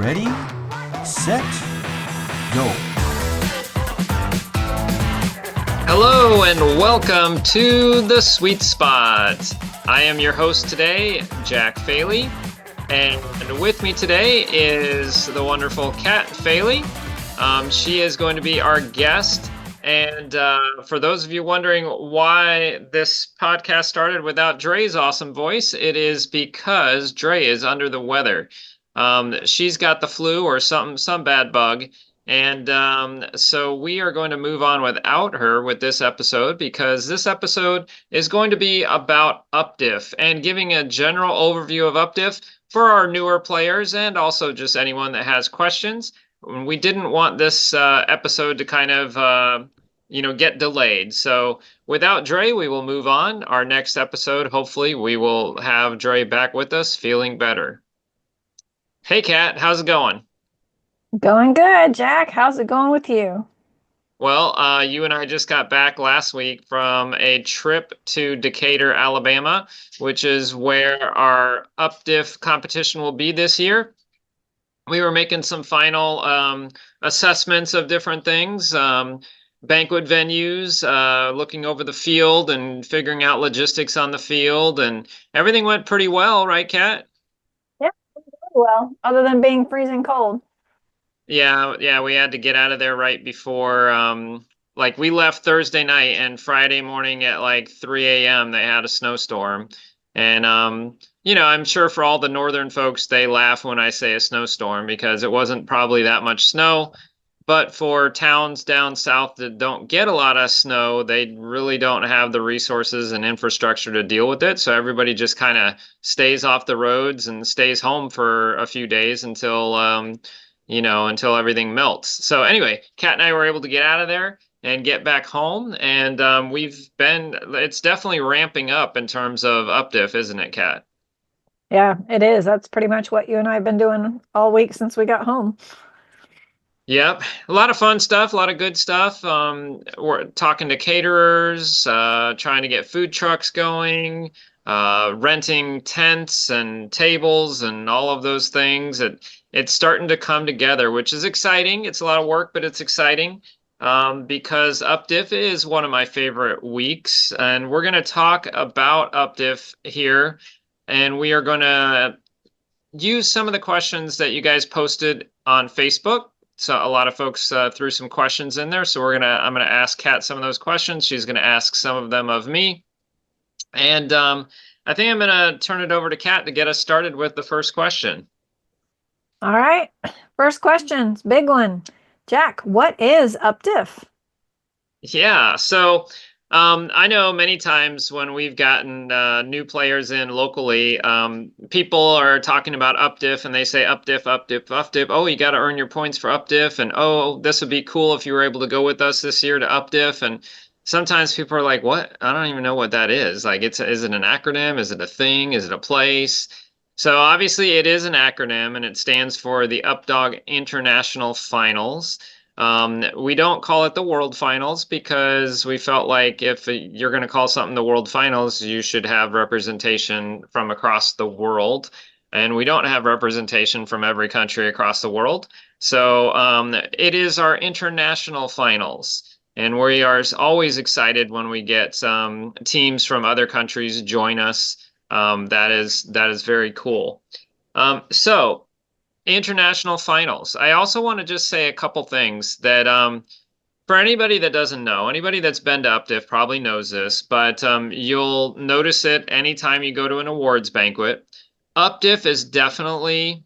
Ready, set, go. Hello and welcome to The Sweet Spot. I am your host today, Jack Faley, and with me today is the wonderful Kat Faley. She is going to be our guest, and for those of you wondering why this podcast started without Dre's awesome voice, it is because Dre is under the weather. She's got the flu or some bad bug. And so we are going to move on without her with this episode because this episode is going to be about UPDIF and giving a general overview of UPDIF for our newer players and also just anyone that has questions. We didn't want this episode to kind of, get delayed. So without Dre, we will move on. Our next episode, hopefully, we will have Dre back with us feeling better. Hey, Kat, how's it going? Going good, Jack. How's it going with you? Well, you and I just got back last week from a trip to Decatur, Alabama, which is where our UPDIF competition will be this year. We were making some final assessments of different things, banquet venues, looking over the field and figuring out logistics on the field, and everything went pretty well, right, Kat? Yeah, well, other than being freezing cold. Yeah, we had to get out of there right before, like we left Thursday night and Friday morning at like 3 a.m. they had a snowstorm. And, I'm sure for all the northern folks, they laugh when I say a snowstorm because it wasn't probably that much snow. But for towns down south that don't get a lot of snow, they really don't have the resources and infrastructure to deal with it. So everybody just kind of stays off the roads and stays home for a few days until everything melts. So anyway, Kat and I were able to get out of there and get back home. And it's definitely ramping up in terms of UPDIF, isn't it, Kat? Yeah, it is. That's pretty much what you and I have been doing all week since we got home. Yep. A lot of fun stuff, a lot of good stuff. We're talking to caterers, trying to get food trucks going, renting tents and tables and all of those things. It's starting to come together, which is exciting. It's a lot of work, but it's exciting because UPDIF is one of my favorite weeks. And we're going to talk about UPDIF here. And we are going to use some of the questions that you guys posted on Facebook. So a lot of folks threw some questions in there. So I'm gonna ask Kat some of those questions. She's gonna ask some of them of me. And I think I'm gonna turn it over to Kat to get us started with the first question. All right. First question, big one. Jack, what is UPDIF? Yeah, so I know many times when we've gotten new players in locally, people are talking about UPDIF and they say UPDIF, UPDIF, UPDIF. Oh, you got to earn your points for UPDIF. And oh, this would be cool if you were able to go with us this year to UPDIF. And sometimes people are like, what? I don't even know what that is. Like, is it an acronym? Is it a thing? Is it a place? So obviously it is an acronym and it stands for the UPDOG International Finals. We don't call it the World Finals because we felt like if you're going to call something the World Finals, you should have representation from across the world. And we don't have representation from every country across the world. So it is our international finals. And we are always excited when we get teams from other countries join us. That is very cool. So international finals. I also want to just say a couple things that for anybody that doesn't know, anybody that's been to UPDIF probably knows this, but you'll notice it anytime you go to an awards banquet. UPDIF is definitely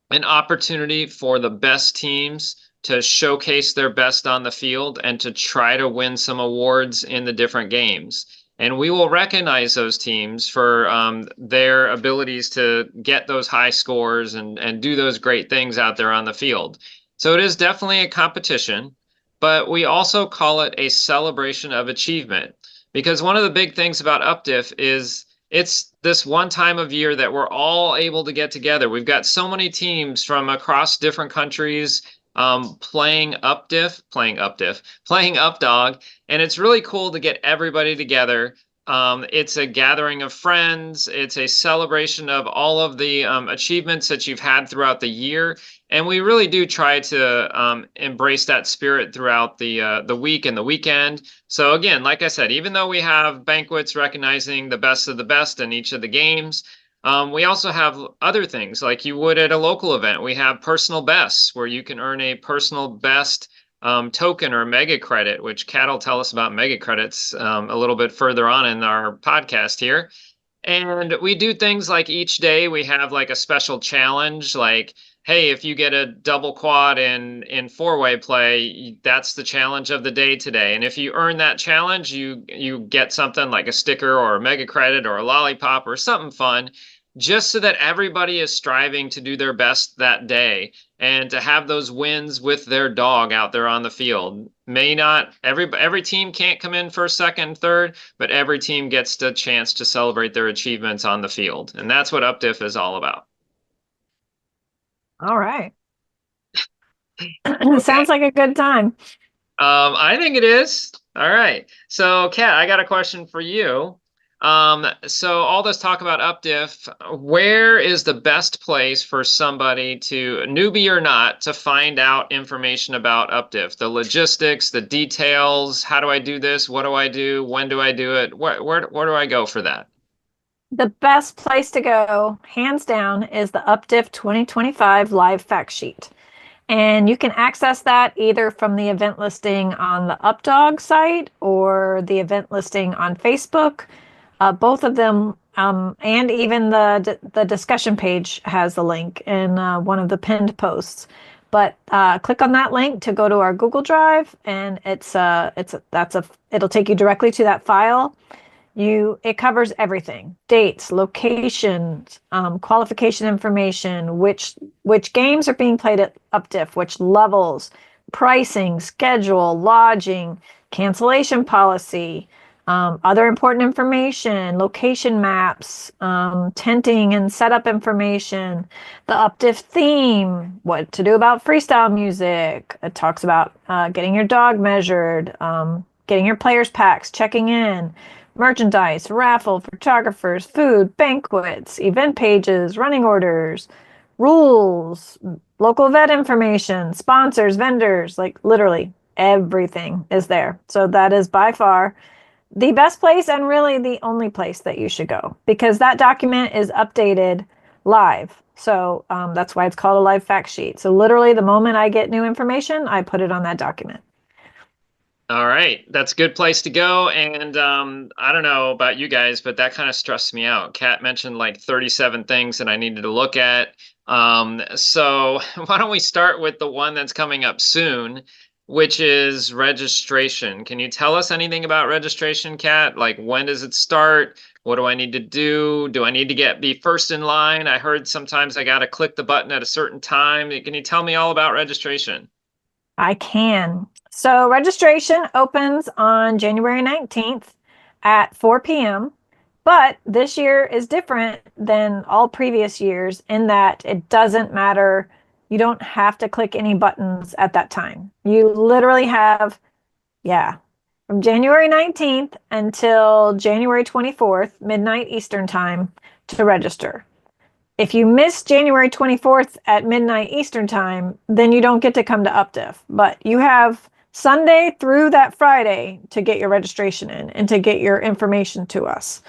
an opportunity for the best teams to showcase their best on the field and to try to win some awards in the different games. And we will recognize those teams for their abilities to get those high scores and do those great things out there on the field. So it is definitely a competition, but we also call it a celebration of achievement because one of the big things about UPDIF is it's this one time of year that we're all able to get together. We've got so many teams from across different countries playing UPDOG, and it's really cool to get everybody together It's a gathering of friends. It's a celebration of all of the achievements that you've had throughout the year. And we really do try to embrace that spirit throughout the week and the weekend. So again, like I said, even though we have banquets recognizing the best of the best in each of the games, we also have other things like you would at a local event. We have personal bests where you can earn a personal best token or mega credit, which Kat will tell us about mega credits a little bit further on in our podcast here. And we do things like each day we have like a special challenge, like, hey, if you get a double quad in four-way play, that's the challenge of the day today. And if you earn that challenge, you get something like a sticker or a mega credit or a lollipop or something fun, just so that everybody is striving to do their best that day and to have those wins with their dog out there on the field. May not every team can't come in first, second, third, but every team gets the chance to celebrate their achievements on the field. And that's what UpDiff is all about. All right. Sounds like a good time. I think it is. All right. So, Kat, I got a question for you. So all this talk about UpDiff, where is the best place for somebody to, newbie or not, to find out information about UpDiff? The logistics, the details, how do I do this? What do I do? When do I do it? Where do I go for that? The best place to go, hands down, is the UpDiff 2025 live fact sheet. And you can access that either from the event listing on the UpDog site or the event listing on Facebook. Both of them, and even the discussion page has the link in one of the pinned posts. But click on that link to go to our Google Drive, and it'll take you directly to that file. It covers everything: dates, locations, qualification information, which games are being played at UpDiff, which levels, pricing, schedule, lodging, cancellation policy, other important information, location maps, tenting and setup information, the UpDiff theme, what to do about freestyle music. It talks about getting your dog measured, getting your players packs, checking in, merchandise, raffle, photographers, food, banquets, event pages, running orders, rules, local vet information, sponsors, vendors, like literally everything is there. So that is by far the best place and really the only place that you should go, because that document is updated live. So that's why it's called a live fact sheet. So literally the moment I get new information, I put it on that document. All right, that's a good place to go. And I don't know about you guys, but that kind of stressed me out. Kat mentioned like 37 things that I needed to look at. So why don't we start with the one that's coming up soon, which is registration. Can you tell us anything about registration, Kat? Like, when does it start? What do I need to do? Do I need to be first in line? I heard sometimes I got to click the button at a certain time. Can you tell me all about registration? I can. So registration opens on January 19th at 4 p.m. But this year is different than all previous years in that it doesn't matter. You don't have to click any buttons at that time. You literally have, from January 19th until January 24th, midnight Eastern time, to register. If you miss January 24th at midnight Eastern time, then you don't get to come to UpDiff. But you have Sunday through that Friday to get your registration in and to get your information to us.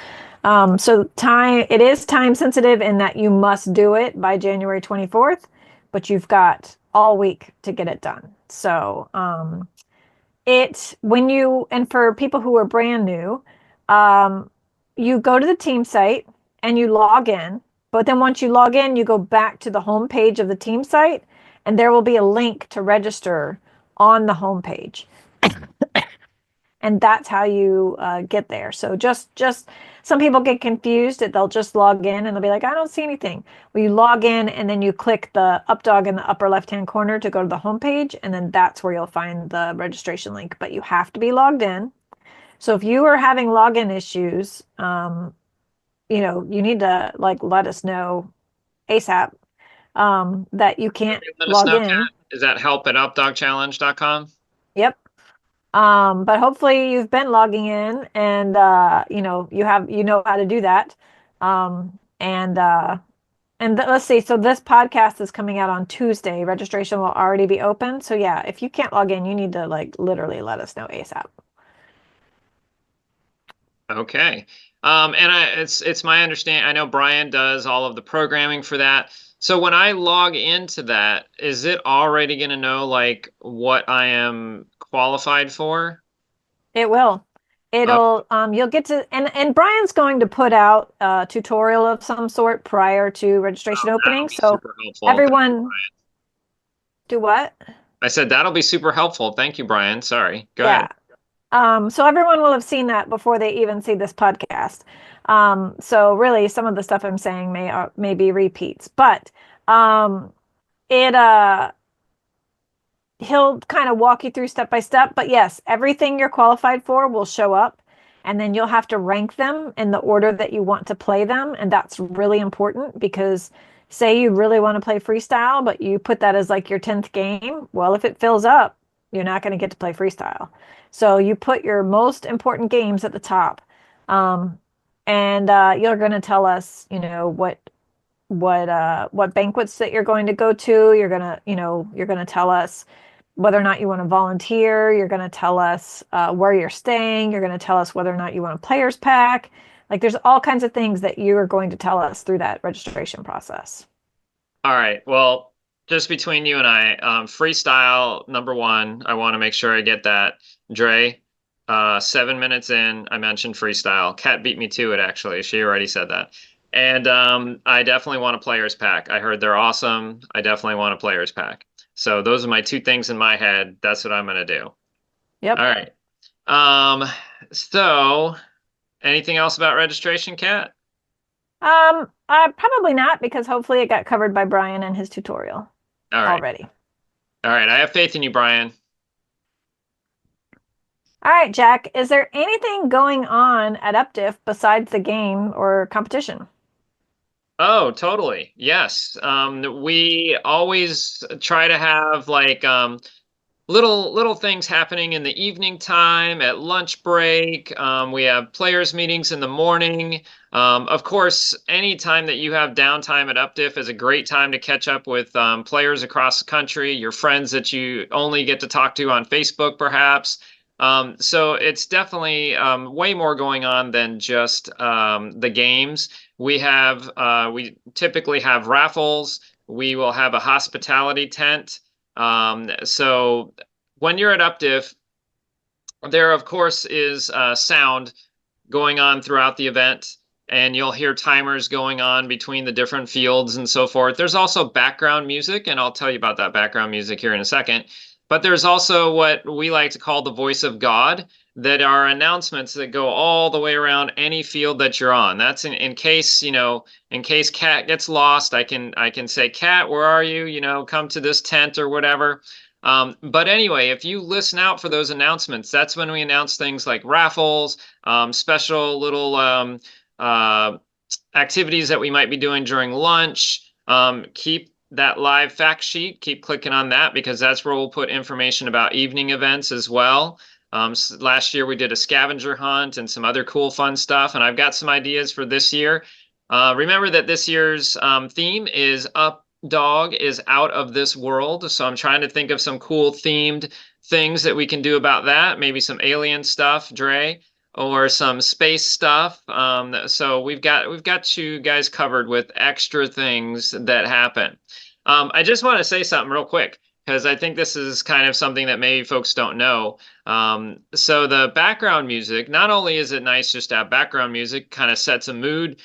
So it is time sensitive in that you must do it by January 24th, but you've got all week to get it done. So and for people who are brand new, you go to the team site and you log in. But then once you log in, you go back to the home page of the team site, and there will be a link to register on the home page. And that's how you get there. So just some people get confused that they'll just log in and they'll be like, I don't see anything. Well, you log in and then you click the UpDog in the upper left-hand corner to go to the home page, and then that's where you'll find the registration link. But you have to be logged in. So if you are having login issues, you need to let us know ASAP that you can't Let us log know, in. Kat. Is that help@updogchallenge.com? Yep. But hopefully you've been logging in and you know how to do that. Let's see. So this podcast is coming out on Tuesday. Registration will already be open. So yeah, if you can't log in, you need to like literally let us know ASAP. Okay. It's my understanding. I know Brian does all of the programming for that. So when I log into that, is it already going to know like what I am qualified for? It will. Oh, You'll get to, and Brian's going to put out a tutorial of some sort prior to registration that'll opening. be So super helpful. everyone do what? I said that'll be super helpful. Thank you, Brian. Sorry. Go Yeah. ahead. So everyone will have seen that before they even see this podcast. So really some of the stuff I'm saying may be repeats, but it he'll kind of walk you through step by step. But yes, everything you're qualified for will show up, and then you'll have to rank them in the order that you want to play them. And that's really important because say you really want to play freestyle, but you put that as like your 10th game. Well, if it fills up, you're not going to get to play freestyle. So you put your most important games at the top. And you're going to tell us, what banquets that you're going to go to. You're going to tell us whether or not you want to volunteer. You're going to tell us where you're staying. You're going to tell us whether or not you want a player's pack. Like there's all kinds of things that you are going to tell us through that registration process. All right. Well, just between you and I, freestyle number one, I want to make sure I get that. Dre, 7 minutes in, I mentioned freestyle. Kat beat me to it, actually. She already said that. And I definitely want a player's pack. I heard they're awesome. I definitely want a player's pack. So those are my two things in my head. That's what I'm going to do. Yep. All right. So anything else about registration, Kat? Probably not because hopefully it got covered by Brian in his tutorial All right. already. All right. I have faith in you, Brian. All right, Jack, is there anything going on at UpDiff besides the game or competition? Oh, totally. Yes. We always try to have like little things happening in the evening time, at lunch break. We have players meetings in the morning. Of course, any time that you have downtime at UpDiff is a great time to catch up with players across the country, your friends that you only get to talk to on Facebook, perhaps. So it's definitely way more going on than just the games. We typically have raffles. We will have a hospitality tent. So when you're at UpDiff, there of course is sound going on throughout the event, and you'll hear timers going on between the different fields and so forth. There's also background music, and I'll tell you about that background music here in a second. But there's also what we like to call the voice of God, that are announcements that go all the way around any field that you're on. That's in case, in case Kat gets lost, I can say, Kat, where are you? Come to this tent or whatever. But anyway, if you listen out for those announcements, that's when we announce things like raffles, special little activities that we might be doing during lunch. Keep that live fact sheet, keep clicking on that because that's where we'll put information about evening events as well. Last year we did a scavenger hunt and some other cool fun stuff, and I've got some ideas for this year. Remember that this year's theme is Up Dog is Out of This World, so I'm trying to think of some cool themed things that we can do about that. Maybe some alien stuff, Dre, or some space stuff. So we've got you guys covered with extra things that happen. I just want to say something real quick because I think this is kind of something that maybe folks don't know. So the background music, not only is it nice just to have background music, kind of sets a mood,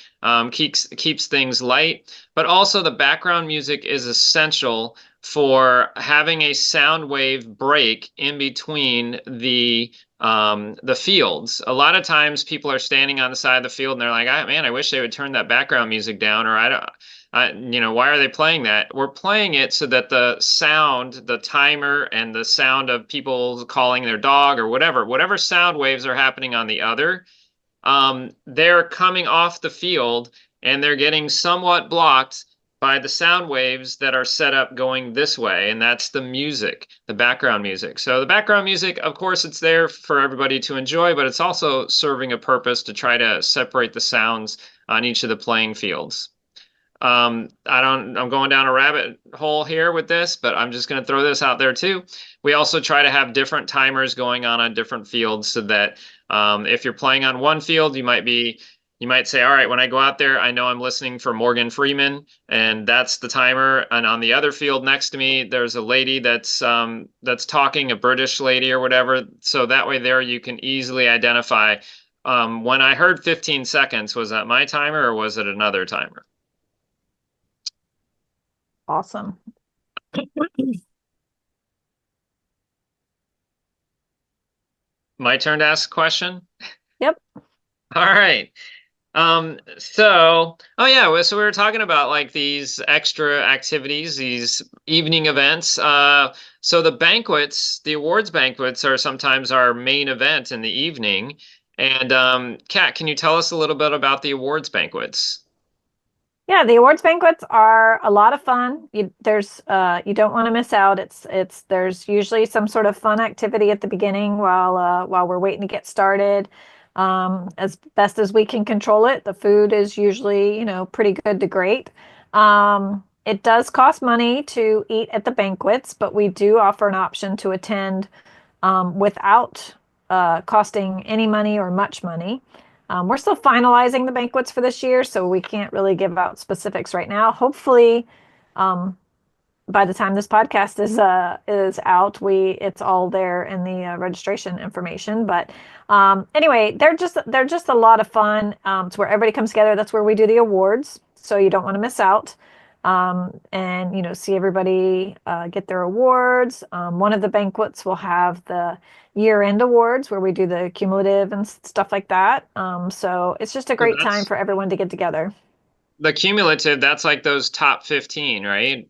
keeps things light, but also the background music is essential for having a sound wave break in between the fields. A lot of times people are standing on the side of the field and they're like, man, I wish they would turn that background music down, or why are they playing that? We're playing it so that the sound, the timer, and the sound of people calling their dog or whatever sound waves are happening on the other, they're coming off the field and they're getting somewhat blocked by the sound waves that are set up going this way, and that's the music, the background music. So the background music, of course, it's there for everybody to enjoy, but it's also serving a purpose to try to separate the sounds on each of the playing fields. I'm going down a rabbit hole here with this, but I'm just going to throw this out there too. We also try to have different timers going on different fields so that if you're playing on one field, you might say, all right, when I go out there, I know I'm listening for Morgan Freeman, and that's the timer. And on the other field next to me, there's a lady that's talking, a British lady or whatever. So that way there you can easily identify when I heard 15 seconds, was that my timer or was it another timer? Awesome. My turn to ask a question? Yep. All right. Oh yeah, so we were talking about like these extra activities, these evening events. So the banquets, the awards banquets are sometimes our main event in the evening. And Kat, can you tell us a little bit about the awards banquets? Yeah, the awards banquets are a lot of fun. You don't want to miss out. There's usually some sort of fun activity at the beginning while we're waiting to get started. As best as we can control it. The food is usually, pretty good to great. It does cost money to eat at the banquets, but we do offer an option to attend without costing any money or much money. We're still finalizing the banquets for this year, so we can't really give out specifics right now. Hopefully, by the time this podcast is out, it's all there in the registration information. But anyway, they're just a lot of fun. It's where everybody comes together. That's where we do the awards, so you don't want to miss out. And see everybody get their awards. One of the banquets will have the year-end awards where we do the cumulative and stuff like that. So it's just a great time for everyone to get together. The cumulative, that's like those top 15, right?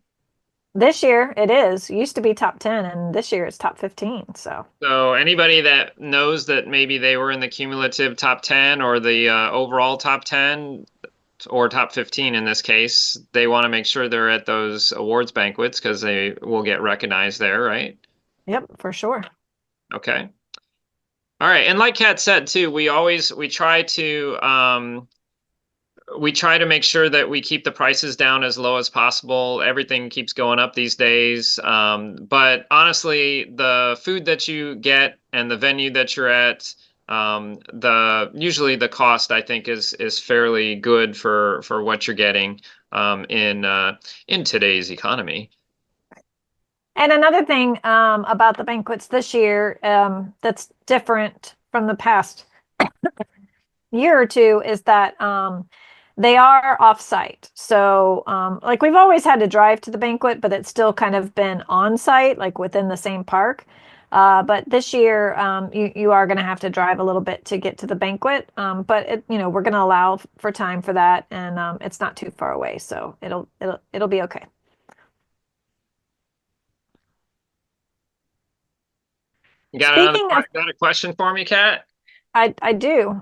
This year it is. It used to be top 10, and this year it's top 15. So anybody that knows that maybe they were in the cumulative top 10 or the overall top 10 or top 15 in this case, they want to make sure they're at those awards banquets because they will get recognized there, right? Yep, for sure. Okay. All right. And like Kat said too, we try to make sure that we keep the prices down as low as possible. Everything keeps going up these days. But honestly, the food that you get and the venue that you're at, usually the cost I think is fairly good for what you're getting in today's economy. And another thing about the banquets this year that's different from the past year or two is that they are off-site. So like we've always had to drive to the banquet, but it's still kind of been on-site, like within the same park. But this year you are going to have to drive a little bit to get to the banquet. But we're going to allow for time for that, and it's not too far away, so it'll be okay. You got a question for me, Kat? I do.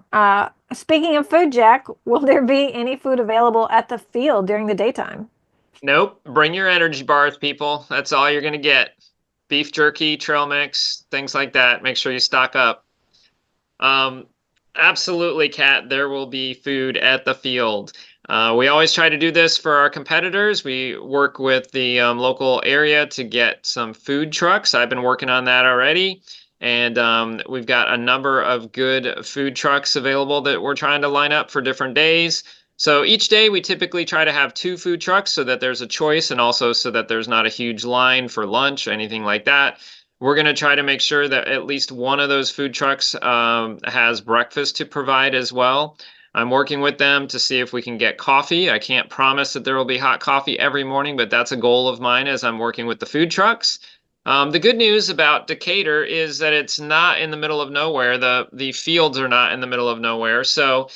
Speaking of food, Jack, will there be any food available at the field during the daytime? Nope. Bring your energy bars, people. That's all you're going to get. Beef jerky, trail mix, things like that. Make sure you stock up. Absolutely, Kat. There will be food at the field. We always try to do this for our competitors. We work with the local area to get some food trucks. I've been working on that already. And we've got a number of good food trucks available that we're trying to line up for different days. So each day we typically try to have 2 food trucks so that there's a choice and also so that there's not a huge line for lunch or anything like that. We're going to try to make sure that at least one of those food trucks has breakfast to provide as well. I'm working with them to see if we can get coffee. I can't promise that there will be hot coffee every morning, but that's a goal of mine as I'm working with the food trucks. The good news about Decatur is that it's not in the middle of nowhere. The fields are not in the middle of nowhere. So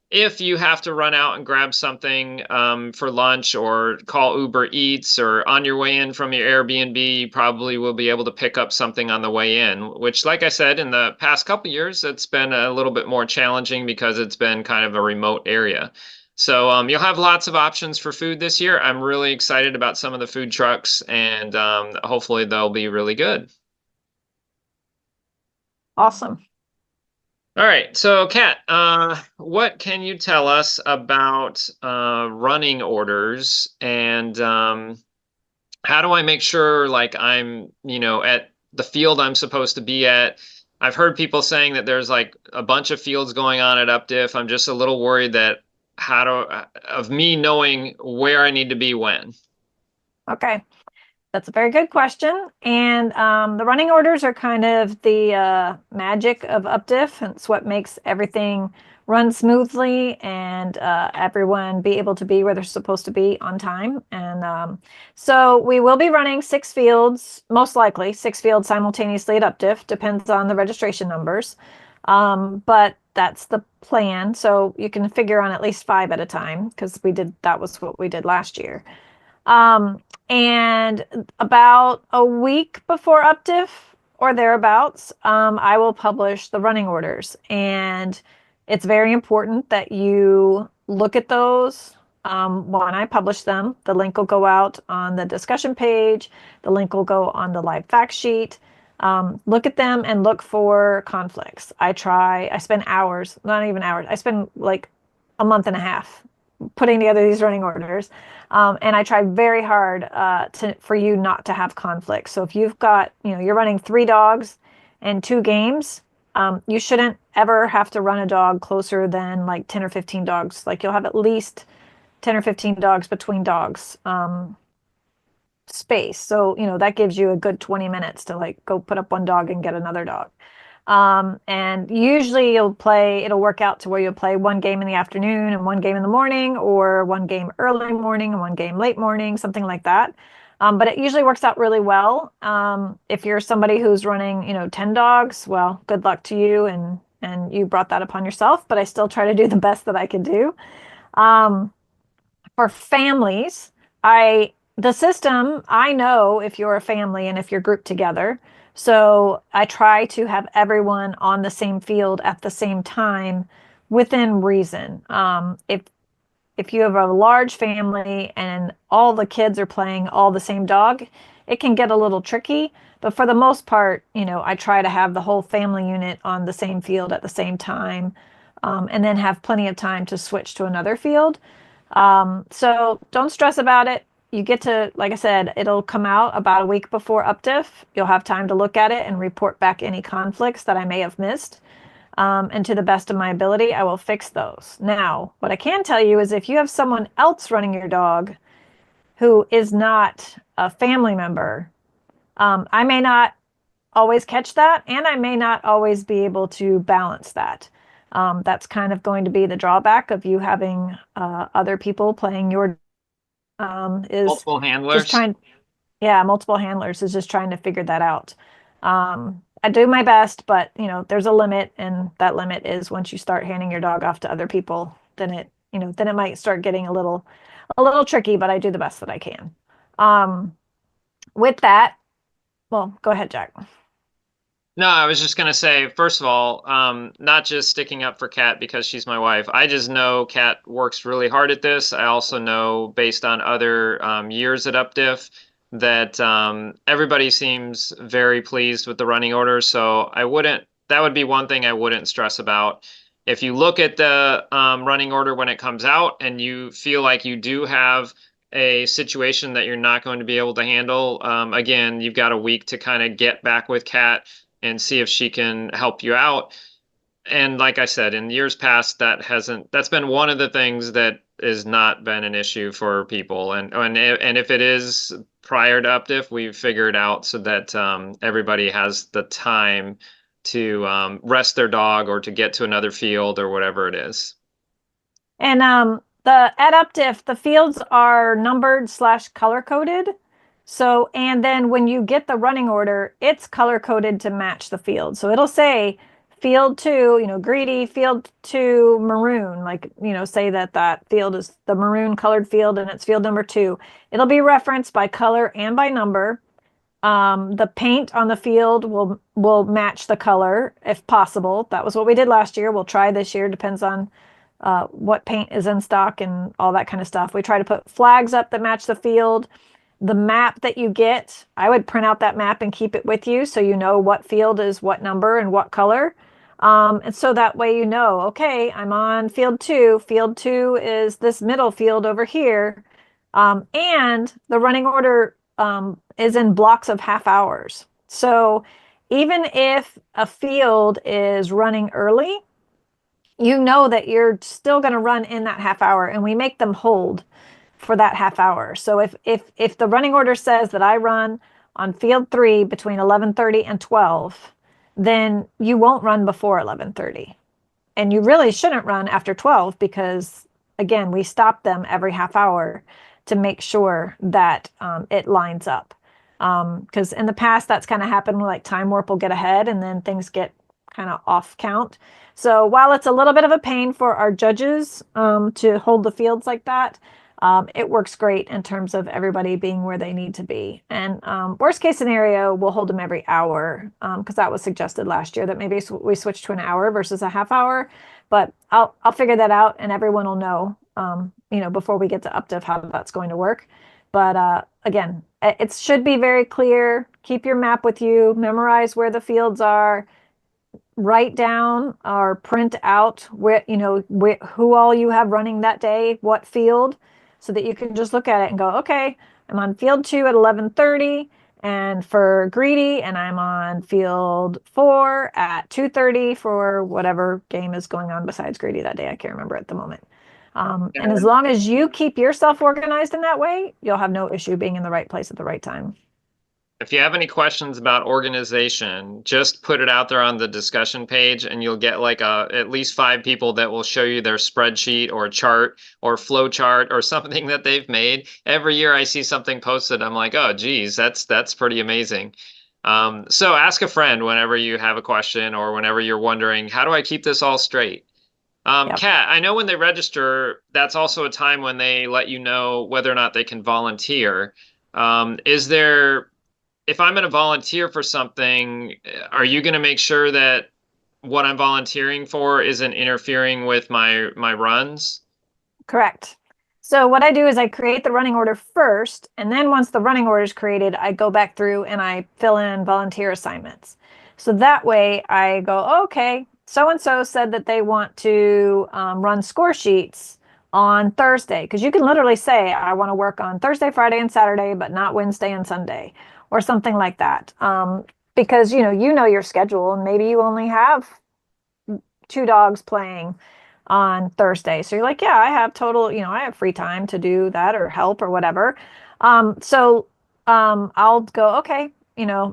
if you have to run out and grab something for lunch or call Uber Eats or on your way in from your Airbnb, you probably will be able to pick up something on the way in, which, like I said, in the past couple years, it's been a little bit more challenging because it's been kind of a remote area. So you'll have lots of options for food this year. I'm really excited about some of the food trucks, and hopefully they'll be really good. Awesome. All right, so Kat, what can you tell us about running orders, and how do I make sure like I'm, at the field I'm supposed to be at? I've heard people saying that there's like a bunch of fields going on at UpDiff. I'm just a little worried that of me knowing where I need to be when. Okay. That's a very good question. And the running orders are kind of the magic of UpDiff. And it's what makes everything run smoothly and everyone be able to be where they're supposed to be on time. And so we will be running 6 fields, most likely 6 fields simultaneously at UpDiff, depends on the registration numbers. But that's the plan. So you can figure on at least 5 at a time because that was what we did last year. And about a week before UpDiff or thereabouts, I will publish the running orders. And it's very important that you look at those when I publish them. The link will go out on the discussion page. The link will go on the live fact sheet. Look at them and look for conflicts. I spend hours, not even hours, I spend like a month and a half putting together these running orders. And I try very hard for you not to have conflict. So if you've got, you're running 3 dogs and 2 games, you shouldn't ever have to run a dog closer than like 10 or 15 dogs. Like you'll have at least 10 or 15 dogs between dogs space. So, that gives you a good 20 minutes to like go put up one dog and get another dog. And usually it'll work out to where you'll play 1 game in the afternoon and 1 game in the morning, or 1 game early morning and 1 game late morning, something like that. But it usually works out really well. If you're somebody who's running, 10 dogs, well, good luck to you. And you brought that upon yourself, but I still try to do the best that I can do. For families, the system, I know if you're a family and if you're grouped together. So I try to have everyone on the same field at the same time within reason. If you have a large family and all the kids are playing all the same dog, it can get a little tricky. But for the most part, I try to have the whole family unit on the same field at the same time, and then have plenty of time to switch to another field. So don't stress about it. You get to, like I said, it'll come out about a week before UpDiff. You'll have time to look at it and report back any conflicts that I may have missed. And to the best of my ability, I will fix those. Now, what I can tell you is if you have someone else running your dog who is not a family member, I may not always catch that, and I may not always be able to balance that. That's kind of going to be the drawback of you having other people playing your is Multiple handlers. multiple handlers is just trying to figure that out. I do my best, but there's a limit, and that limit is once you start handing your dog off to other people, then it might start getting a little tricky, but I do the best that I can. With that, well, go ahead, Jack. No, I was just gonna say, first of all, not just sticking up for Kat because she's my wife. I just know Kat works really hard at this. I also know, based on other years at UpDiff, that everybody seems very pleased with the running order. So that would be one thing I wouldn't stress about. If you look at the running order when it comes out and you feel like you do have a situation that you're not going to be able to handle, again, you've got a week to kind of get back with Kat and see if she can help you out. And like I said, in years past, that's been one of the things that has not been an issue for people. And if it is prior to UpDiff, we've figured out so that everybody has the time to rest their dog or to get to another field or whatever it is. And at UpDiff, the fields are numbered / color coded. So, and then when you get the running order, it's color coded to match the field. So it'll say field 2, greedy, field 2, maroon, like, say that field is the maroon colored field and it's field number 2. It'll be referenced by color and by number. The paint on the field will match the color if possible. That was what we did last year. We'll try this year, depends on what paint is in stock and all that kind of stuff. We try to put flags up that match the field. The map that you get, I would print out that map and keep it with you so you know what field is what number and what color. And so that way you know, okay, I'm on field 2. Field 2 is this middle field over here. And the running order is in blocks of half hours. So even if a field is running early, you know that you're still going to run in that half hour, and we make them hold for that half hour. So if the running order says that I run on field 3 between 11:30 and 12, then you won't run before 11:30. And you really shouldn't run after 12 because, again, we stop them every half hour to make sure that it lines up. Because in the past, that's kind of happened like Time Warp will get ahead and then things get kind of off count. So while it's a little bit of a pain for our judges to hold the fields like that, it works great in terms of everybody being where they need to be. And worst case scenario, we'll hold them every hour because that was suggested last year that maybe we switch to an hour versus a half hour. But I'll figure that out, and everyone will know, before we get to UpDiff how that's going to work. But again, it should be very clear. Keep your map with you. Memorize where the fields are. Write down or print out who all you have running that day, what field, so that you can just look at it and go, okay, I'm on field 2 at 11:30 and for greedy, and I'm on field 4 at 2:30 for whatever game is going on besides greedy that day. I can't remember at the moment. And as long as you keep yourself organized in that way, you'll have no issue being in the right place at the right time. If you have any questions about organization, just put it out there on the discussion page and you'll get like at least 5 people that will show you their spreadsheet or chart or flow chart or something that they've made. Every year I see something posted, I'm like, oh, geez, that's pretty amazing. So ask a friend whenever you have a question or whenever you're wondering, how do I keep this all straight? Yep. Kat, I know when they register, that's also a time when they let you know whether or not they can volunteer. If I'm going to volunteer for something, are you going to make sure that what I'm volunteering for isn't interfering with my runs? Correct. So what I do is I create the running order first, and then once the running order is created, I go back through and I fill in volunteer assignments. So that way I go, oh, okay, so-and-so said that they want to run score sheets on Thursday, because you can literally say, I want to work on Thursday, Friday, and Saturday, but not Wednesday and Sunday, or something like that. Because you know your schedule, and maybe you only have 2 dogs playing on Thursday. So you're like, yeah, I have I have free time to do that or help or whatever. So I'll go, okay,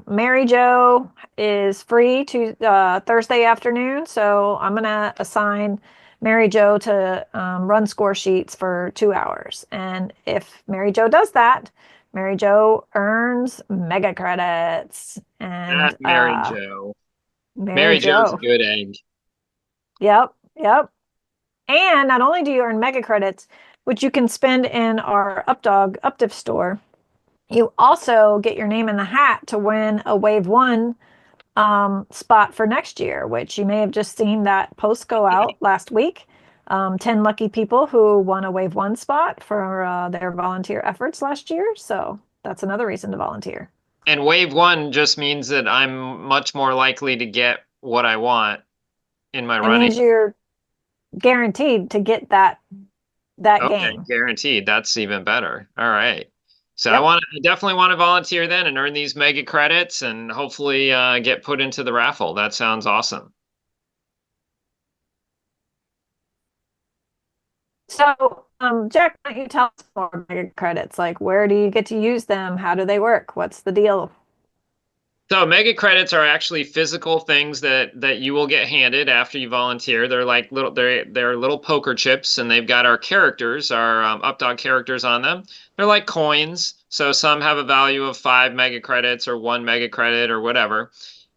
Mary Jo is free to Thursday afternoon. So I'm going to assign Mary Jo to run score sheets for 2 hours. And if Mary Jo does that, Mary Jo earns mega credits. And Not Mary Jo. Mary Mary Jo's a Jo. good egg. Yep. And not only do you earn mega credits, which you can spend in our UpDiff store, you also get your name in the hat to win a Wave 1 spot for next year, which you may have just seen that post go out last week. 10 lucky people who won a Wave 1 spot for their volunteer efforts last year. So that's another reason to volunteer. And Wave 1 just means that I'm much more likely to get what I want in my running. It means you're guaranteed to get that Okay, game. guaranteed. That's even better. All right. So Yep. I definitely want to volunteer then and earn these mega credits and hopefully get put into the raffle. That sounds awesome. So, Jack, why don't you tell us more mega credits? Like, where do you get to use them? How do they work? What's the deal? So mega credits are actually physical things that you will get handed after you volunteer. They're like they're little poker chips, and they've got our characters, our UpDog characters on them. They're like coins. So some have a value of 5 mega credits or 1 mega credit or whatever.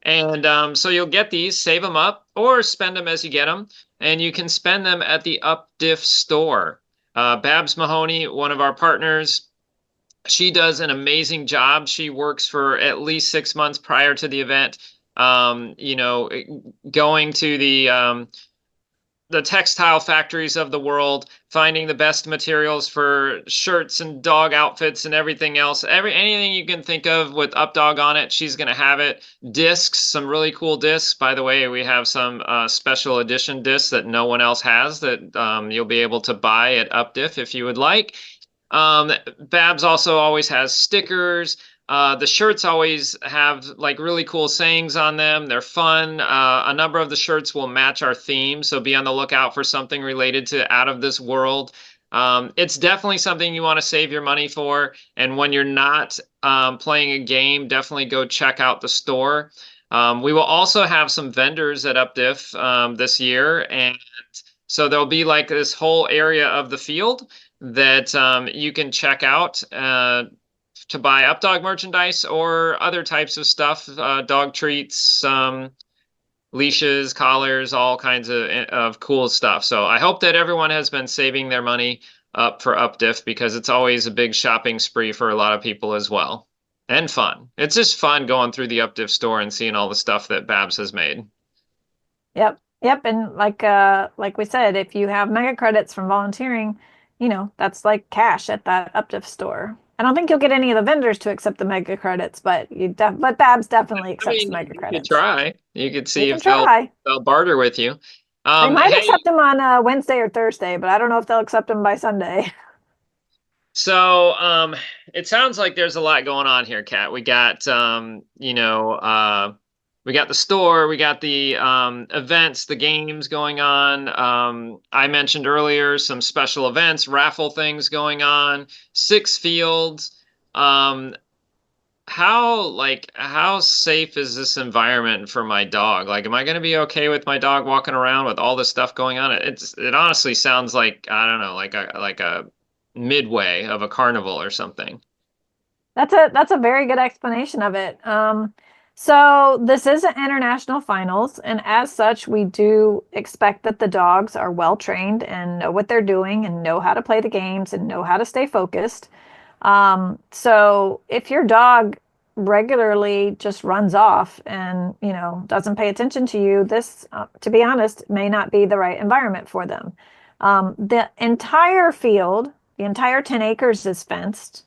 And so you'll get these, save them up, or spend them as you get them, and you can spend them at the UpDiff store. Babs Mahoney, one of our partners, she does an amazing job. She works for at least 6 months prior to the event, going to the the textile factories of the world, finding the best materials for shirts and dog outfits and everything else. Anything you can think of with Updog on it, she's going to have it. Discs, some really cool discs. By the way, we have some special edition discs that no one else has that you'll be able to buy at UpDiff if you would like. Babs also always has stickers. The shirts always have like really cool sayings on them. They're fun. A number of the shirts will match our theme, so be on the lookout for something related to Out of This World. It's definitely something you want to save your money for. And when you're not playing a game, definitely go check out the store. We will also have some vendors at UpDiff this year, and so there'll be like this whole area of the field that you can check out to buy Updog merchandise or other types of stuff, dog treats, leashes, collars, all kinds of cool stuff. So I hope that everyone has been saving their money up for UpDiff, because it's always a big shopping spree for a lot of people as well. And fun. It's just fun going through the UpDiff store and seeing all the stuff that Babs has made. Yep. Yep. And like we said, if you have mega credits from volunteering, that's like cash at that UpDiff store. I don't think you'll get any of the vendors to accept the mega credits, but Babs definitely accepts the mega credits. You could try. You could see if they'll barter with you. They might accept them on Wednesday or Thursday, but I don't know if they'll accept them by Sunday. So it sounds like there's a lot going on here, Kat. We got we got the store, we got the events, the games going on. I mentioned earlier some special events, raffle things going on, 6 fields. How safe is this environment for my dog? Like, am I going to be okay with my dog walking around with all this stuff going on? It honestly sounds like, I don't know, like a midway of a carnival or something. That's a very good explanation of it. So this is an international finals, and as such, we do expect that the dogs are well trained and know what they're doing and know how to play the games and know how to stay focused. So if your dog regularly just runs off and, doesn't pay attention to you, this, to be honest, may not be the right environment for them. The entire field, the entire 10 acres is fenced.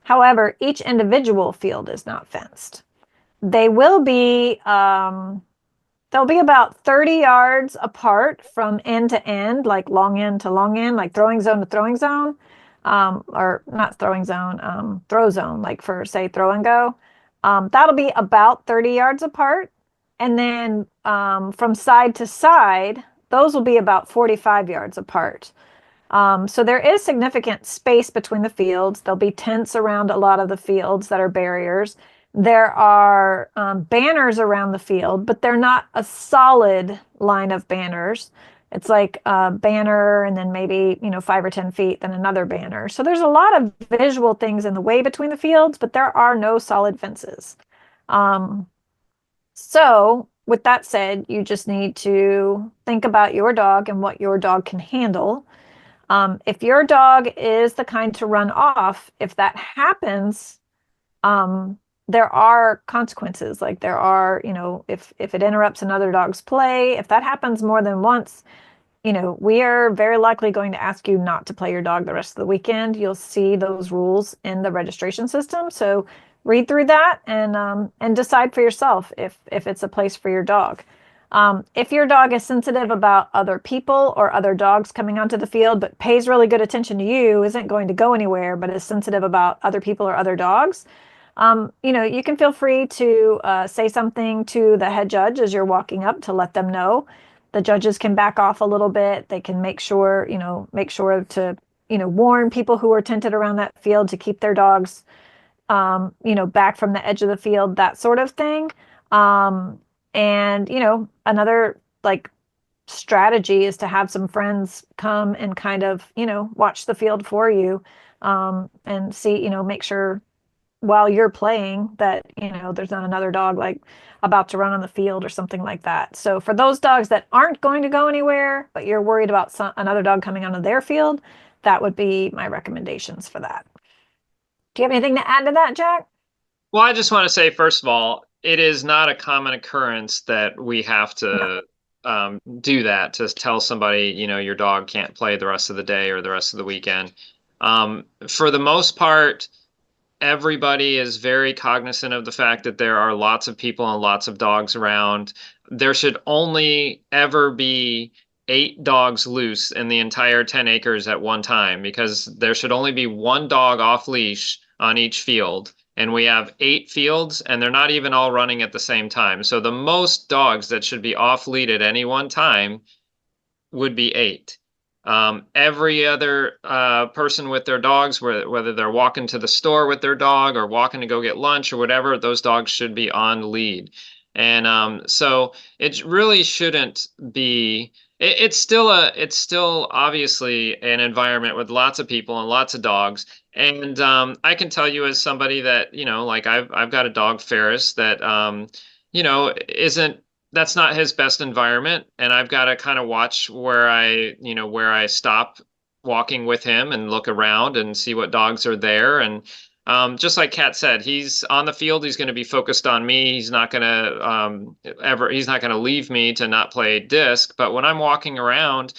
However, each individual field is not fenced. They will be, they'll be about 30 yards apart from end to end, like long end to long end, like throwing zone to throwing zone, or not throwing zone, throw zone, like for, say, throw and go. That'll be about 30 yards apart. And then from side to side, those will be about 45 yards apart. So there is significant space between the fields. There'll be tents around a lot of the fields that are barriers. There are banners around the field, but they're not a solid line of banners. It's like a banner and then maybe, 5 or 10 feet, then another banner. So there's a lot of visual things in the way between the fields, but there are no solid fences. So with that said, you just need to think about your dog and what your dog can handle. If your dog is the kind to run off, if that happens, there are consequences. Like there are, if it interrupts another dog's play, if that happens more than once, we are very likely going to ask you not to play your dog the rest of the weekend. You'll see those rules in the registration system. So read through that and decide for yourself if it's a place for your dog. If your dog is sensitive about other people or other dogs coming onto the field, but pays really good attention to you, isn't going to go anywhere, but is sensitive about other people or other dogs, you can feel free to say something to the head judge as you're walking up to let them know. The judges can back off a little bit. They can make sure to, warn people who are tented around that field to keep their dogs, back from the edge of the field, that sort of thing. And, another like strategy is to have some friends come and kind of, watch the field for you, and see, make sure while you're playing that, there's not another dog like about to run on the field or something like that. So for those dogs that aren't going to go anywhere, but you're worried about another dog coming onto their field, that would be my recommendations for that. Do you have anything to add to that, Jack? Well, I just want to say, first of all, it is not a common occurrence that we have to do that to tell somebody, your dog can't play the rest of the day or the rest of the weekend. For the most part, everybody is very cognizant of the fact that there are lots of people and lots of dogs around. There should only ever be 8 dogs loose in the entire 10 acres at one time because there should only be one dog off leash on each field. And we have 8 fields, and they're not even all running at the same time. So the most dogs that should be off lead at any one time would be 8. Every other person with their dogs, whether they're walking to the store with their dog or walking to go get lunch or whatever, those dogs should be on lead. And so it really shouldn't be. It's still obviously an environment with lots of people and lots of dogs. And I can tell you as somebody that, like I've got a dog, Ferris, that isn't that's not his best environment, and I've got to kind of watch where I stop walking with him and look around and see what dogs are there. And just like Kat said, he's on the field, he's going to be focused on me. He's not going to he's not going to leave me to not play disc. But when I'm walking around,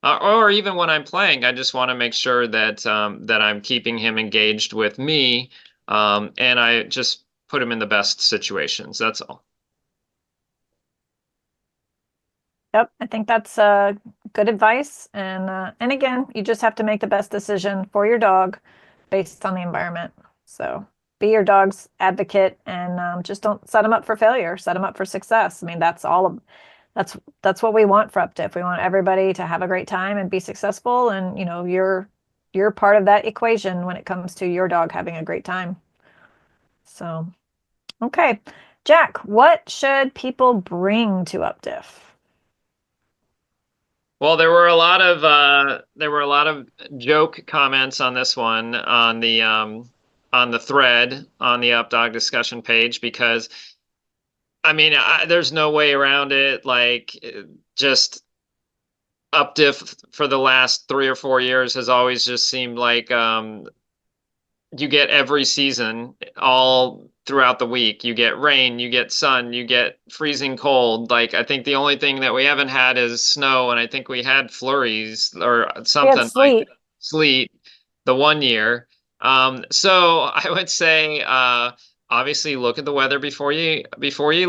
or even when I'm playing, I just want to make sure that that I'm keeping him engaged with me, and I just put him in the best situations. That's all. Yep, I think that's good advice. And again, you just have to make the best decision for your dog based on the environment. So be your dog's advocate and just don't set them up for failure. Set them up for success. I mean, that's what we want for UpDiff. We want everybody to have a great time and be successful. And you're part of that equation when it comes to your dog having a great time. So, okay, Jack, what should people bring to UpDiff? Well, there were a lot of joke comments on this one on the thread on the UpDog discussion page because I mean there's no way around it. Like just UpDiff for the last 3 or 4 years has always just seemed like you get every season all throughout the week. You get rain, you get sun, you get freezing cold. Like I think the only thing that we haven't had is snow, and I think we had flurries or We had something like sleep. sleet the one year. So I would say obviously look at the weather before you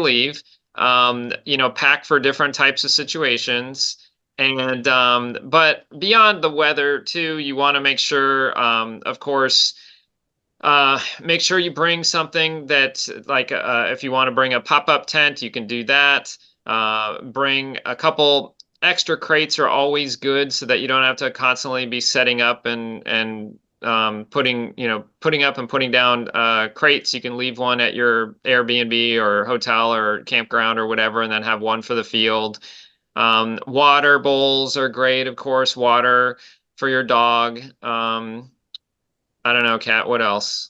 leave. Pack for different types of situations. And but beyond the weather too, you want to make sure, of course, make sure you bring something that, like, if you want to bring a pop-up tent, you can do that. Bring a couple extra crates are always good so that you don't have to constantly be setting up and putting up and putting down crates. You can leave one at your Airbnb or hotel or campground or whatever, and then have one for the field. Water bowls are great, of course, water for your dog. I don't know, Kat, what else?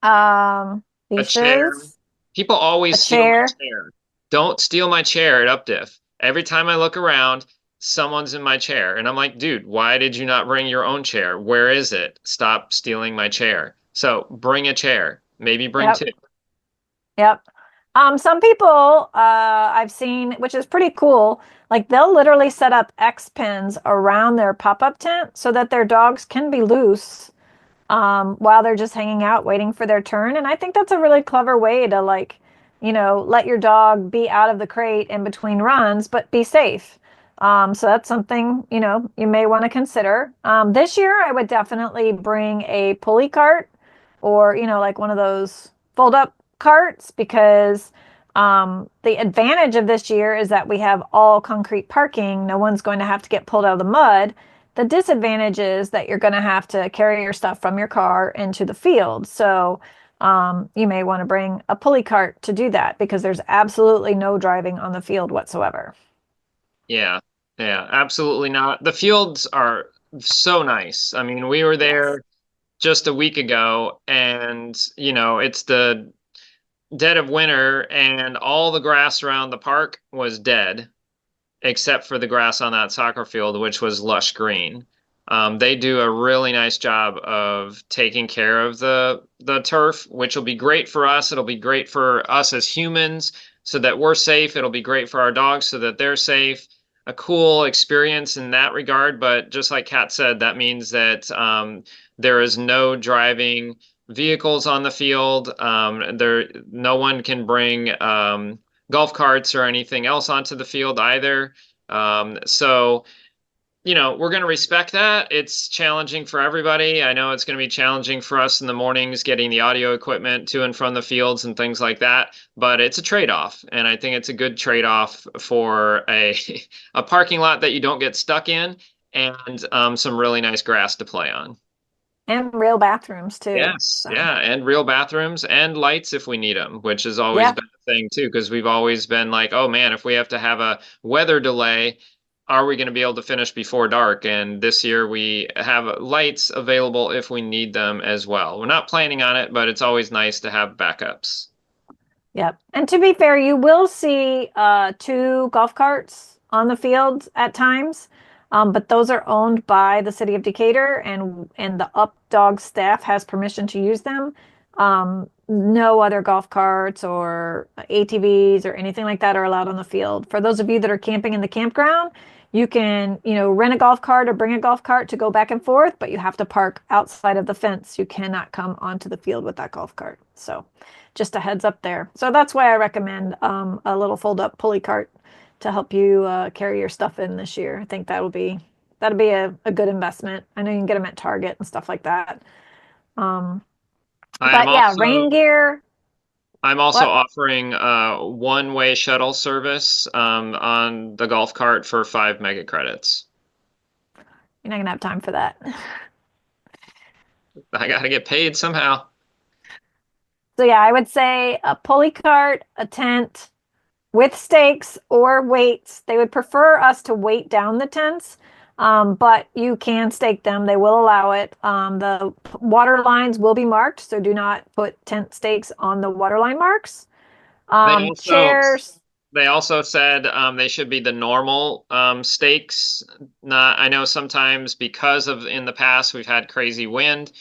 Um, A chair. Leashes, People a always steal my chair. chair. Don't steal my chair at UpDiff. Every time I look around, someone's in my chair. And I'm like, dude, why did you not bring your own chair? Where is it? Stop stealing my chair. So bring a chair. Maybe bring Yep, 2. yep. Some people I've seen, which is pretty cool, like they'll literally set up X pins around their pop-up tent so that their dogs can be loose while they're just hanging out waiting for their turn. And I think that's a really clever way to let your dog be out of the crate in between runs, but be safe. So that's something, you may want to consider. This year, I would definitely bring a pulley cart or, like one of those fold up carts because the advantage of this year is that we have all concrete parking. No one's going to have to get pulled out of the mud. The disadvantage is that you're going to have to carry your stuff from your car into the field. So you may want to bring a pulley cart to do that because there's absolutely no driving on the field whatsoever. Yeah, yeah, absolutely not. The fields are so nice. I mean, we were Yes. there just a week ago, and it's the dead of winter, and all the grass around the park was dead, except for the grass on that soccer field, which was lush green. They do a really nice job of taking care of the turf, which will be great for us. It'll be great for us as humans. so that we're safe. It'll be great for our dogs so that they're safe. A cool experience in that regard, but just like Kat said, that means that there is no driving vehicles on the field. No one can bring golf carts or anything else onto the field either. So we're going to respect that. It's challenging for everybody. I know it's going to be challenging for us in the mornings getting the audio equipment to and from the fields and things like that, but it's a trade-off. And I think it's a good trade-off for a parking lot that you don't get stuck in and some really nice grass to play on. And real bathrooms too. Yes, So. yeah, and real bathrooms and lights if we need them, which has always been a thing too, because we've always been like, oh man, if we have to have a weather delay, are we going to be able to finish before dark? And this year we have lights available if we need them as well. We're not planning on it, but it's always nice to have backups. Yep. And to be fair, you will see 2 golf carts on the field at times, but those are owned by the city of Decatur, and the UpDog staff has permission to use them. No other golf carts or ATVs or anything like that are allowed on the field. For those of you that are camping in the campground, you can, rent a golf cart or bring a golf cart to go back and forth, but you have to park outside of the fence. You cannot come onto the field with that golf cart. So just a heads up there. So that's why I recommend a little fold-up pulley cart to help you carry your stuff in this year. I think that'll be a good investment. I know you can get them at Target and stuff like that. Rain gear. I'm also offering one-way shuttle service on the golf cart for 5 mega credits. You're not gonna have time for that. I gotta get paid somehow. So yeah, I would say a pulley cart, a tent with stakes or weights. They would prefer us to weight down the tents, but you can stake them. They will allow it. The water lines will be marked, so do not put tent stakes on the waterline marks. Chairs. They also said they should be the normal stakes. I know sometimes because of in the past we've had crazy wind.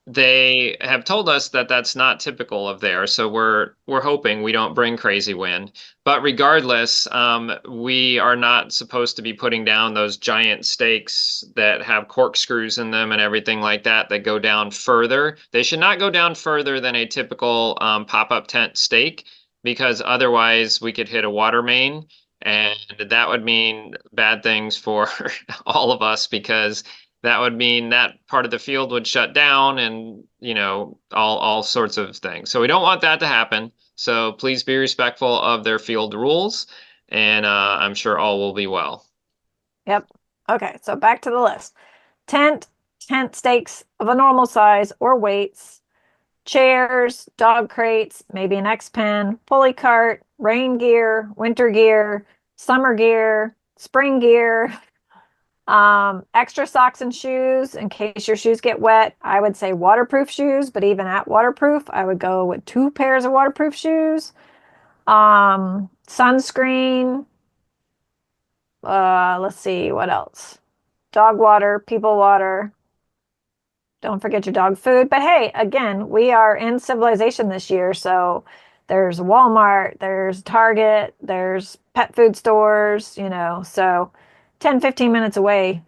They have told us that that's not typical of theirs, so we're hoping we don't bring crazy wind. But regardless, we are not supposed to be putting down those giant stakes that have corkscrews in them and everything like that go down further. They should not go down further than a typical pop-up tent stake, because otherwise we could hit a water main, and that would mean bad things for all of us, because that would mean that part of the field would shut down and, all sorts of things. So we don't want that to happen. So please be respectful of their field rules, and I'm sure all will be well. Yep. Okay, so back to the list. Tent stakes of a normal size or weights, chairs, dog crates, maybe an X-Pen, pulley cart, rain gear, winter gear, summer gear, spring gear, extra socks and shoes in case your shoes get wet. I would say waterproof shoes, but even at waterproof, I would go with 2 pairs of waterproof shoes. Sunscreen. Let's see, what else? Dog water, people water. Don't forget your dog food. But hey, again, we are in civilization this year, so there's Walmart, there's Target, there's pet food stores, so 10, 15 minutes away,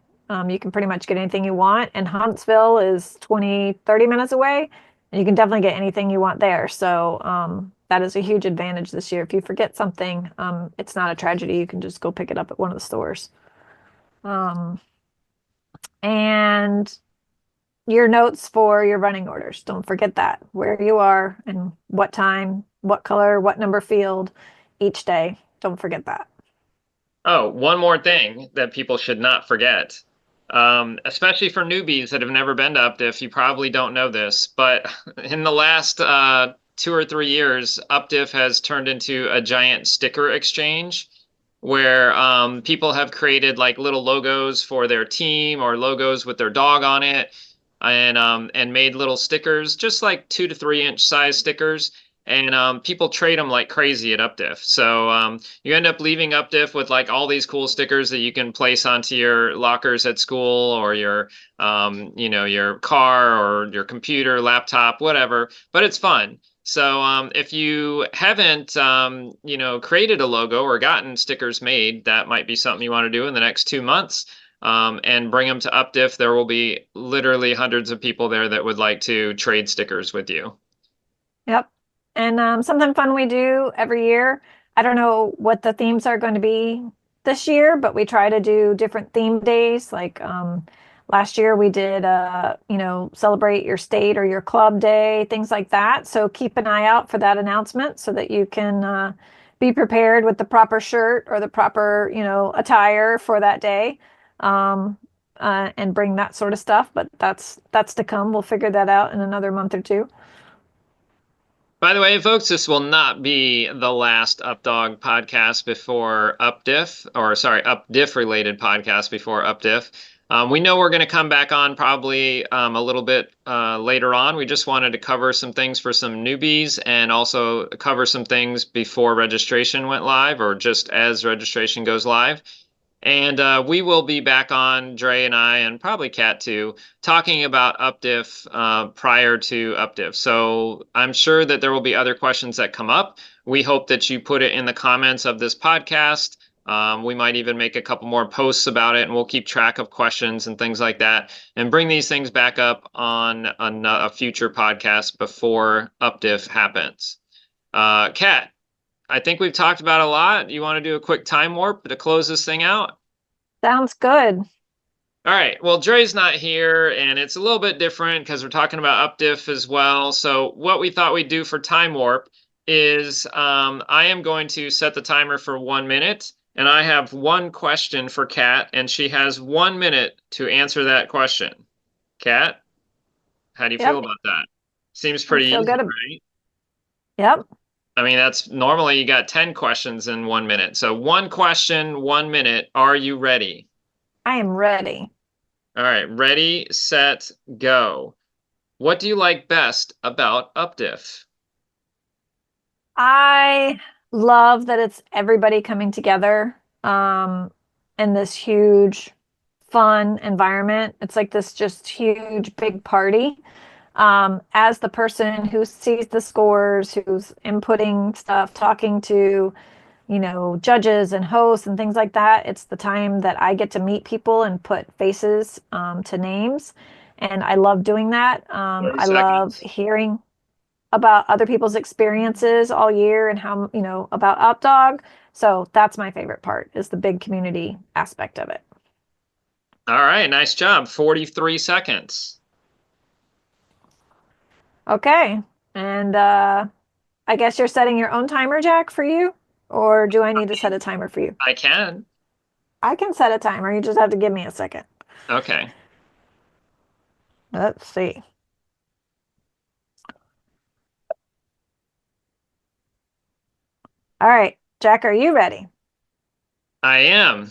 you can pretty much get anything you want. And Huntsville is 20, 30 minutes away, and you can definitely get anything you want there. So that is a huge advantage this year. If you forget something, it's not a tragedy. You can just go pick it up at one of the stores. And your notes for your running orders. Don't forget that, where you are and what time, what color, what number field each day. Don't forget that. Oh, one more thing that people should not forget, especially for newbies that have never been to UpDIF, you probably don't know this, but in the last 2 or 3 years, UpDIF has turned into a giant sticker exchange where people have created like little logos for their team or logos with their dog on it, and made little stickers, just like 2 to 3 inch size stickers. And people trade them like crazy at UpDIF. So you end up leaving UpDIF with like all these cool stickers that you can place onto your lockers at school, or your, your car or your computer, laptop, whatever. But it's fun. So if you haven't, created a logo or gotten stickers made, that might be something you want to do in the next 2 months. And bring them to UpDiff. There will be literally hundreds of people there that would like to trade stickers with you. Yep. And something fun we do every year. I don't know what the themes are going to be this year, but we try to do different theme days. Like last year we did, celebrate your state or your club day, things like that. So keep an eye out for that announcement so that you can be prepared with the proper shirt or the proper, attire for that day. Um, and bring that sort of stuff, but that's to come. We'll figure that out in another month or two. By the way, folks, this will not be the last UpDog podcast before UpDiff, or sorry, UpDiff related podcast before UpDiff. We know we're going to come back on probably a little bit later on. We just wanted to cover some things for some newbies and also cover some things before registration went live or just as registration goes live. And we will be back on, Dre and I, and probably Kat too, talking about UpDiff prior to UpDiff. So I'm sure that there will be other questions that come up. We hope that you put it in the comments of this podcast. We might even make a couple more posts about it, and we'll keep track of questions and things like that, and bring these things back up on a future podcast before UpDiff happens. Kat, I think we've talked about a lot. You want to do a quick time warp to close this thing out? Sounds good. All right. Well, Dre's not here, and it's a little bit different because we're talking about UpDiff as well. So what we thought we'd do for time warp is I am going to set the timer for 1 minute, and I have one question for Kat, and she has 1 minute to answer that question. Kat, how do you feel Yep. about that? Seems pretty Feel easy, good. right? Yep. I mean, that's normally you got 10 questions in 1 minute. So one question, 1 minute. Are you ready? I am ready. All right, ready, set, go. What do you like best about UpDiff? I love that it's everybody coming together in this huge, fun environment. It's like this just huge, big party. As the person who sees the scores, who's inputting stuff, talking to, judges and hosts and things like that, it's the time that I get to meet people and put faces to names. And I love doing that. 30 I love seconds. hearing about other people's experiences all year and how, about UpDog. So that's my favorite part is the big community aspect of it. All right, nice job. 43 seconds. Okay. And I guess you're setting your own timer, Jack, for you? Or do I need to set a timer for you? I can. I can set a timer. You just have to give me a second. Okay. Let's see. All right. Jack, are you ready? I am.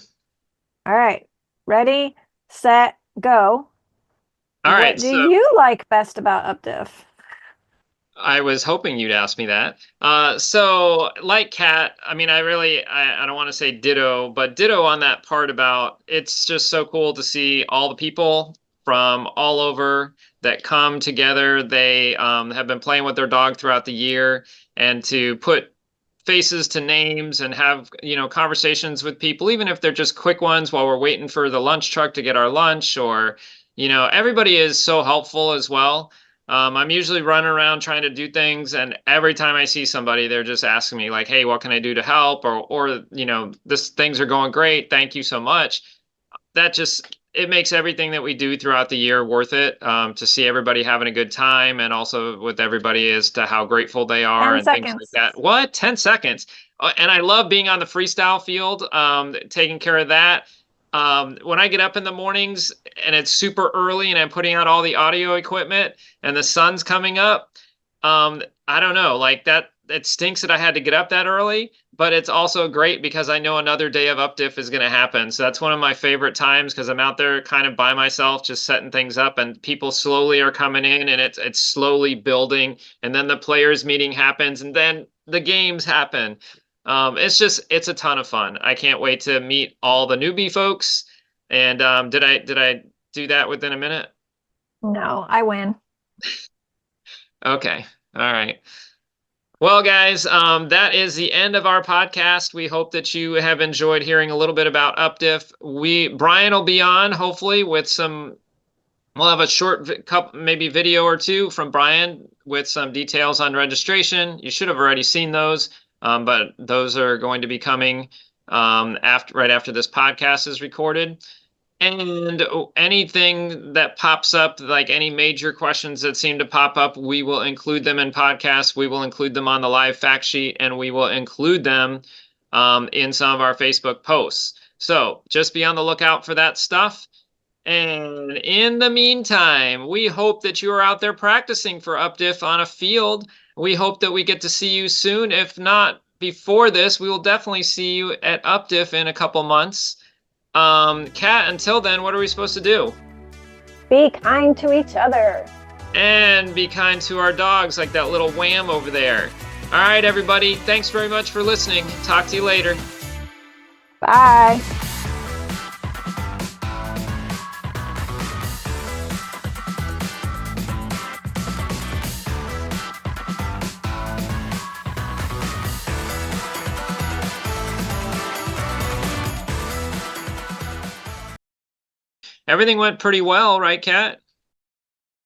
All right. Ready, set, go. All right, What do you like best about UpDiff? I was hoping you'd ask me that. So like Kat, I mean, I don't want to say ditto, but ditto on that part about it's just so cool to see all the people from all over that come together. They have been playing with their dog throughout the year, and to put faces to names and have, conversations with people, even if they're just quick ones while we're waiting for the lunch truck to get our lunch, or, everybody is so helpful as well. I'm usually running around trying to do things, and every time I see somebody, they're just asking me like, "Hey, what can I do to help?" Or this things are going great. Thank you so much. That just it makes everything that we do throughout the year worth it. To see everybody having a good time, and also with everybody as to how grateful they are 10 and things like seconds. that. What? 10 seconds. And I love being on the freestyle field, taking care of that. When I get up in the mornings and it's super early and I'm putting out all the audio equipment and the sun's coming up, I don't know, like that, it stinks that I had to get up that early, but it's also great because I know another day of UpDiff is going to happen. So that's one of my favorite times because I'm out there kind of by myself, just setting things up, and people slowly are coming in, and it's slowly building. And then the players meeting happens, and then the games happen. It's a ton of fun. I can't wait to meet all the newbie folks. And did I do that within a minute? No, I win. Okay. All right. Well, guys, that is the end of our podcast. We hope that you have enjoyed hearing a little bit about UpDiff. Brian will be on hopefully with some. We'll have a short couple, maybe video or two from Brian with some details on registration. You should have already seen those, but those are going to be coming right after this podcast is recorded. And anything that pops up, like any major questions that seem to pop up, we will include them in podcasts. We will include them on the live fact sheet, and we will include them in some of our Facebook posts. So just be on the lookout for that stuff. And in the meantime, we hope that you are out there practicing for UpDiff on a field. We hope that we get to see you soon. If not before this, we will definitely see you at UpDiff in a couple months. Kat, until then, what are we supposed to do? Be kind to each other. And be kind to our dogs, like that little Wham over there. All right, everybody. Thanks very much for listening. Talk to you later. Bye. Everything went pretty well, right, Kat?